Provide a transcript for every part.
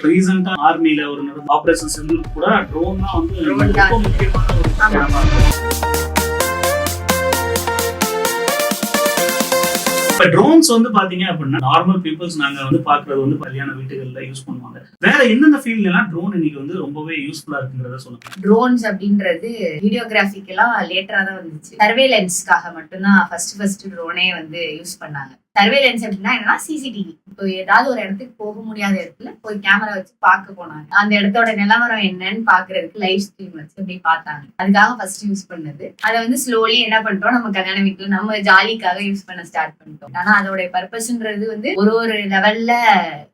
ரீசெண்டா ஆர்மில ஒரு நடந்த ஆபரேஷன் செந்தூர் கூட ட்ரோன் தான் வந்து ரொம்ப முக்கியமான ஒரு இடமா இருக்கு. இப்ப ட்ரோன்ஸ் வந்து பாத்தீங்க அப்படின்னா நார்மல் பீப்புள்ஸ் நாங்க வந்து பாக்குறது வந்து கல்யாண வீட்டுகள்ல யூஸ் பண்ணுவாங்க. வேற எந்தெந்த ஃபீல்ட்ல எல்லாம் ட்ரோன் இன்னைக்கு வந்து ரொம்பவே யூஸ்ஃபுல்லா இருக்குங்கிறத சொல்லுங்க. ட்ரோன்ஸ் அப்படின்றது வீடியோகிராஃபிக் எல்லாம் லேட்டரா தான் வந்துச்சு. சர்வேலன்ஸ்க்காக மட்டும்தான் ஃபர்ஸ்ட் ட்ரோனே வந்து யூஸ் பண்ணாங்க. சர்வேலன்ஸ் அப்படின்னா என்னன்னா சிசிடிவி. இப்போ ஏதாவது ஒரு இடத்துக்கு போக முடியாத இடத்துல போய் கேமரா வச்சு பார்க்க போனாங்க. அந்த இடத்தோட நிலவரம் என்னன்னு பாக்குறதுக்கு லைவ் ஸ்ட்ரீம் வச்சு அப்படி பார்த்தாங்க. அதுக்காக ஃபர்ஸ்ட் யூஸ் பண்ணது. அதை வந்து ஸ்லோலி என்ன பண்றோம், நம்ம கல்யாண வீட்டுல நம்ம ஜாலிக்காக யூஸ் பண்ண ஸ்டார்ட் பண்ணிட்டோம். ஆனா அதோட பர்பஸ்ன்றது வந்து ஒரு லெவல்ல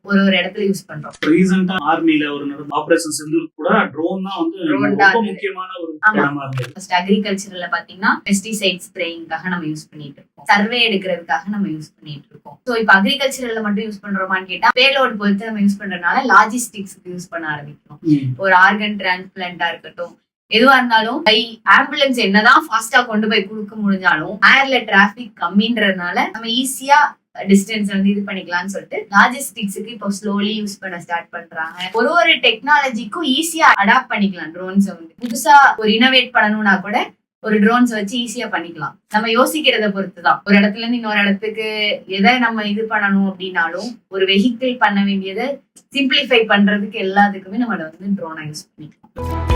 ஒரு இடத்துல யூஸ் பண்றோம். ரீசெண்டா ஆர்மில ஒரு நடந்த ஆபரேஷன் செந்தூர் கூட ட்ரோன் தான் வந்து ரொம்ப முக்கியமான ஒரு இடமா இருந்தது. ஃபர்ஸ்ட் அக்ரிகல்ச்சர்ல பாத்தீங்கன்னா பெஸ்டிசைட் ஸ்ப்ரேயிங்காக நம்ம யூஸ் பண்ணிட்டு இருக்கோம். சர்வே எடுக்கிறதுக்காக நம்ம யூஸ் பண்ணிட்டு இருக்கோம். சோ இப்ப அக்ரிகல்ச்சர்ல மட்டும் யூஸ் பண்றோமான்னு கேட்டா பேலோட் பொறுத்து நம்ம யூஸ் பண்றதுனால லாஜிஸ்டிக்ஸ்க்கு யூஸ் பண்ண ஆரம்பிக்கிறோம். ஒரு ஆர்கன் டிரான்ஸ்பிளான்டா இருக்கட்டும், எதுவா இருந்தாலும் பை ஆம்புலன்ஸ் என்னதான் ஃபாஸ்டா கொண்டு போய் கொடுக்க முடிஞ்சாலும் ஏர்ல டிராபிக் கம்மின்றதுனால நம்ம ஈஸியா டிஸ்டன்ஸ் வந்து இது பண்ணிக்கலாம்னு சொல்லிட்டு லாஜிஸ்டிக்ஸுக்கு இப்போ ஸ்லோலி யூஸ் பண்ண ஸ்டார்ட் பண்றாங்க. ஒரு டெக்னாலஜிக்கும் ஈஸியா அடாப்ட் பண்ணிக்கலாம். ட்ரோன்ஸ் வந்து புதுசா ஒரு இனோவேட் பண்ணணும்னா கூட ஒரு ட்ரோன்ஸ் வச்சு ஈஸியா பண்ணிக்கலாம். நம்ம யோசிக்கிறத பொறுத்துதான். ஒரு இடத்துல இருந்து இன்னொரு இடத்துக்கு எதை நம்ம இது பண்ணணும் அப்படின்னாலும் ஒரு வெஹிக்கிள் பண்ண வேண்டியதை சிம்பிளிஃபை பண்றதுக்கு எல்லாத்துக்குமே நம்ம வந்து ட்ரோனை யூஸ் பண்ணிக்கலாம்.